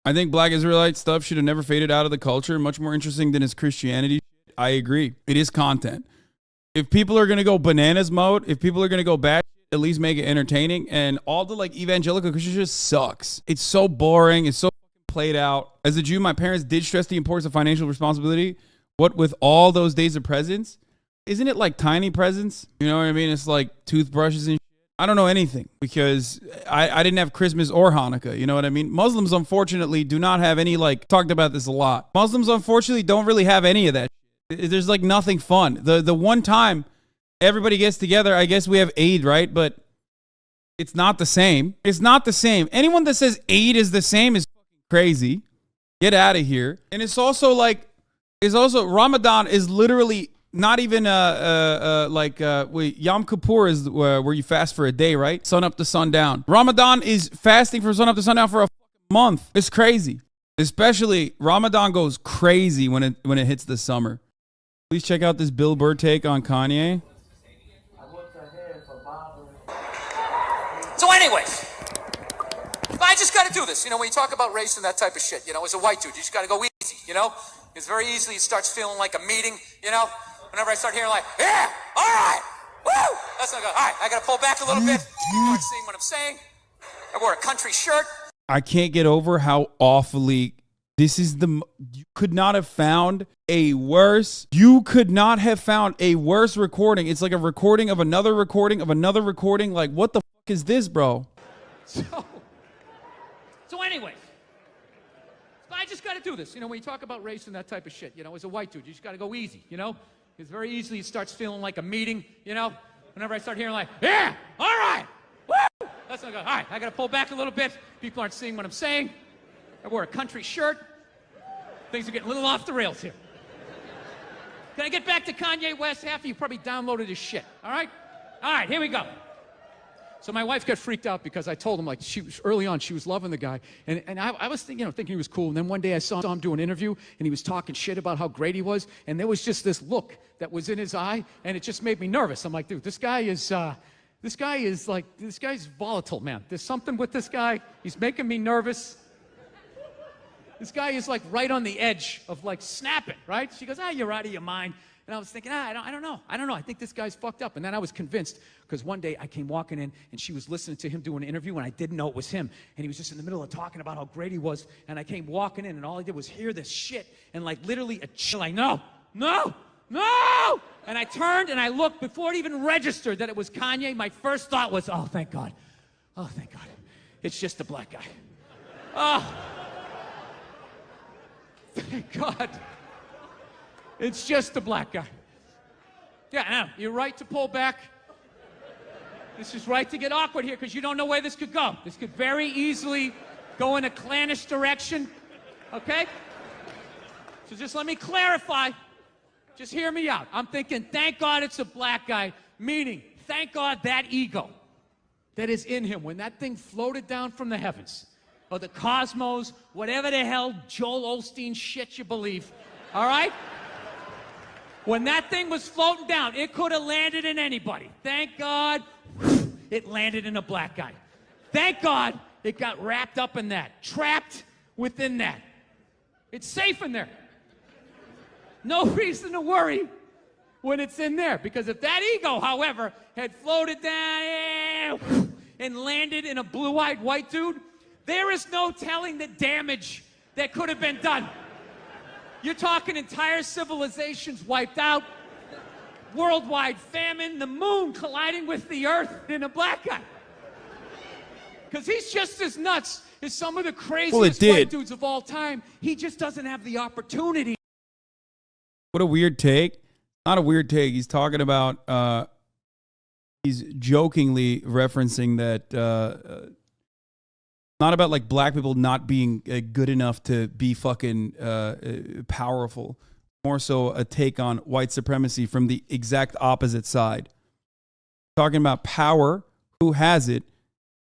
I think Black Israelite stuff should have never faded out of the culture. Much more interesting than his Christianity. I agree. It is content. If people are going to go bananas mode, if people are going to go bad, at least make it entertaining. And all the like evangelical Christian just sucks. It's so boring. It's so played out. As a Jew, my parents did stress the importance of financial responsibility. What with all those days of presents? Isn't it like tiny presents? You know what I mean? It's like toothbrushes and shit. I don't know anything because I didn't have Christmas or Hanukkah. You know what I mean? Muslims, unfortunately, do not have any, like, talked about this a lot. Muslims, unfortunately, don't really have any of that shit. There's like nothing fun. The one time everybody gets together, I guess we have Eid, right? But it's not the same. It's not the same. Anyone that says Eid is the same is crazy. Get out of here. And it's also like, Ramadan is literally not even Yom Kippur is where you fast for a day, right? Sun up to sundown. Ramadan is fasting from sun up to sundown for a month. It's crazy. Especially Ramadan goes crazy when it hits the summer. Please check out this Bill Burr take on Kanye. So anyways, I just got to do this. You know, when you talk about race and that type of shit, you know, as a white dude, you just got to go easy, you know? It's very easily, it starts feeling like a meeting, you know? Whenever I start hearing like, yeah, all right, woo! That's not good. All right, I got to pull back a little bit. People aren't seeing what I'm saying. I wore a country shirt. I can't get over how awfully this is you could not have found a worse. You could not have found a worse recording. It's like a recording of another recording of another recording. Like, what the fuck is this, bro? So anyways, I just got to do this. You know, when you talk about race and that type of shit, you know, as a white dude, you just got to go easy, you know? Because very easily it starts feeling like a meeting, you know? Whenever I start hearing like, yeah, all right, woo! That's not good. All right, I got to pull back a little bit. People aren't seeing what I'm saying. I wore a country shirt. Things are getting a little off the rails here. Can I get back to Kanye West? Half of you probably downloaded his shit, all right? All right, here we go. So my wife got freaked out because I told him, like, early on, she was loving the guy. And I was thinking he was cool. And then one day I saw him do an interview, and he was talking shit about how great he was. And there was just this look that was in his eye, and it just made me nervous. I'm like, dude, this guy's volatile, man. There's something with this guy. He's making me nervous. This guy is, like, right on the edge of, like, snapping, right? She goes, you're out of your mind. And I was thinking, I don't know. I think this guy's fucked up. And then I was convinced because one day I came walking in and she was listening to him do an interview and I didn't know it was him. And he was just in the middle of talking about how great he was. And I came walking in and all I did was hear this shit and like literally like, no. And I turned and I looked before it even registered that it was Kanye. My first thought was, oh, thank God. Oh, thank God. It's just a black guy. Oh, thank God. It's just a black guy. Yeah, no, you're right to pull back. This is right to get awkward here because you don't know where this could go. This could very easily go in a clannish direction, okay? So just let me clarify. Just hear me out. I'm thinking, thank God it's a black guy, meaning, thank God that ego that is in him, when that thing floated down from the heavens, or the cosmos, whatever the hell Joel Osteen shit you believe, all right? When that thing was floating down, it could have landed in anybody. Thank God it landed in a black guy. Thank God it got wrapped up in that, trapped within that. It's safe in there. No reason to worry when it's in there. Because if that ego, however, had floated down and landed in a blue-eyed white dude, there is no telling the damage that could have been done. You're talking entire civilizations wiped out, worldwide famine, the moon colliding with the earth in a black guy. Because he's just as nuts as some of the craziest white dudes of all time. He just doesn't have the opportunity. What a weird take. Not a weird take. He's talking about, he's jokingly referencing that, not about like black people not being good enough to be fucking powerful. More so a take on white supremacy from the exact opposite side. Talking about power, who has it,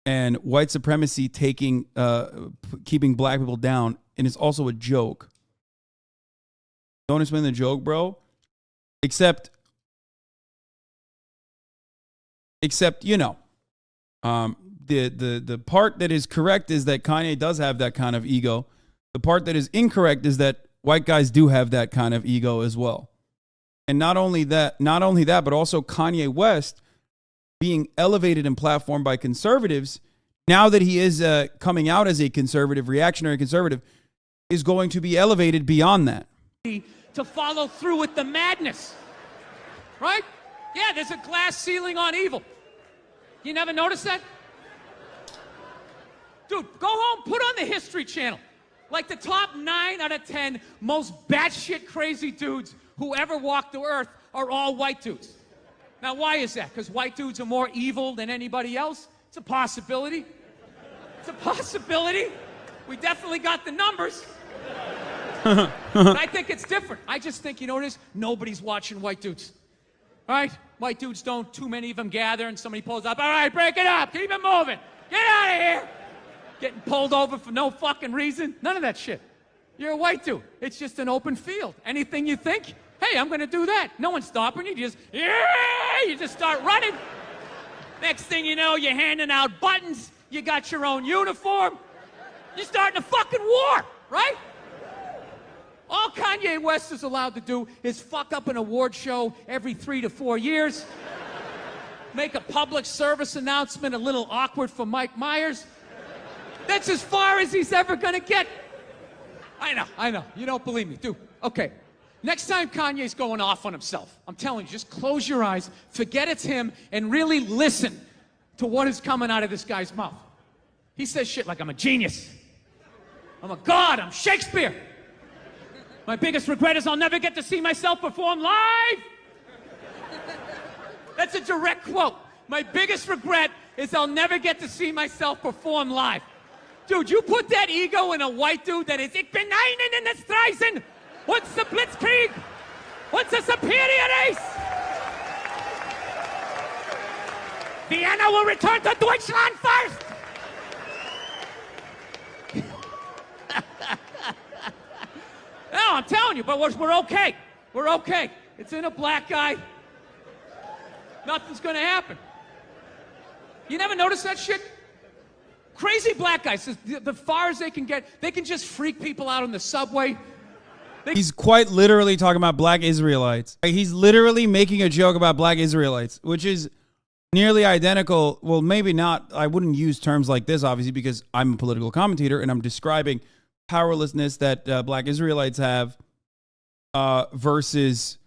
and white supremacy taking, keeping black people down. And it's also a joke. Don't explain the joke, bro. Except, you know, the part that is correct is that Kanye does have that kind of ego. The part that is incorrect is that white guys do have that kind of ego as well. And not only that, but also Kanye West being elevated and platformed by conservatives, now that he is coming out as a conservative, reactionary conservative, is going to be elevated beyond that. To follow through with the madness, right? Yeah, there's a glass ceiling on evil. You never notice that? Dude, go home, put on the History Channel. Like the top 9 out of 10 most batshit crazy dudes who ever walked the earth are all white dudes. Now, why is that? Because white dudes are more evil than anybody else? It's a possibility. It's a possibility. We definitely got the numbers. But I think it's different. I just think, you know what it is? Nobody's watching white dudes. All right? White dudes don't, too many of them gather and somebody pulls up. All right, break it up. Keep it moving. Get out of here. Getting pulled over for no fucking reason. None of that shit. You're a white dude. It's just an open field. Anything you think, hey, I'm going to do that. No one's stopping you. You just start running. Next thing you know, you're handing out buttons. You got your own uniform. You're starting a fucking war, right? All Kanye West is allowed to do is fuck up an award show every 3 to 4 years, make a public service announcement a little awkward for Mike Myers. That's as far as he's ever gonna get. I know. You don't believe me, dude. Okay. Next time Kanye's going off on himself, I'm telling you, just close your eyes, forget it's him, and really listen to what is coming out of this guy's mouth. He says shit like, I'm a genius. I'm a god. I'm Shakespeare. My biggest regret is I'll never get to see myself perform live. That's a direct quote. My biggest regret is I'll never get to see myself perform live. Dude, you put that ego in a white dude that is, ich bin einen in the Streisen. What's the Blitzkrieg? What's a superior race? Vienna will return to Deutschland first. No, I'm telling you, but we're okay. We're okay. It's in a black guy. Nothing's gonna happen. You never notice that shit? Crazy black guys, the far as they can get, they can just freak people out on the subway. He's quite literally talking about black Israelites. He's literally making a joke about black Israelites, which is nearly identical. Well, maybe not. I wouldn't use terms like this, obviously, because I'm a political commentator and I'm describing powerlessness that black Israelites have versus,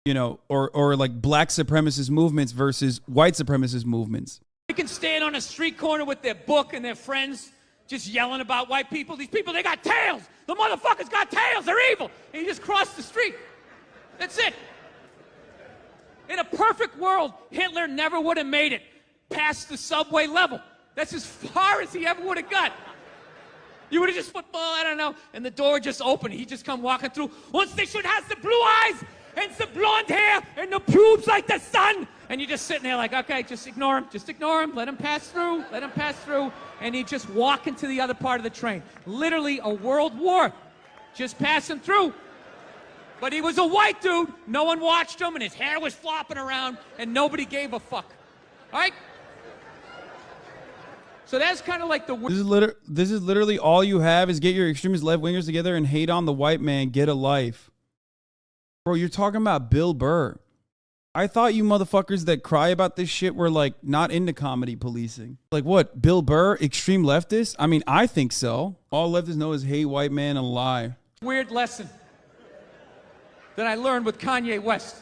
you know, or like black supremacist movements versus white supremacist movements. They can stand on a street corner with their book and their friends just yelling about white people. These people, they got tails. The motherfuckers got tails. They're evil. And you just cross the street. That's it. In a perfect world, Hitler never would have made it past the subway level. That's as far as he ever would have got. You would have just football, I don't know, and the door just opened. He just come walking through. Once they should have the blue eyes and the blonde hair and the pubes like the sun. And you're just sitting there like, okay, just ignore him. Just ignore him. Let him pass through. Let him pass through. And he just walk into the other part of the train. Literally a world war. Just passing through. But he was a white dude. No one watched him, and his hair was flopping around, and nobody gave a fuck. All right? So that's kind of like the... This is literally all you have is get your extremist left-wingers together and hate on the white man. Get a life. Bro, you're talking about Bill Burr. I thought you motherfuckers that cry about this shit were like not into comedy policing. Like what? Bill Burr, extreme leftist? I mean, I think so. All leftists know is hate white man and lie. Weird lesson that I learned with Kanye West.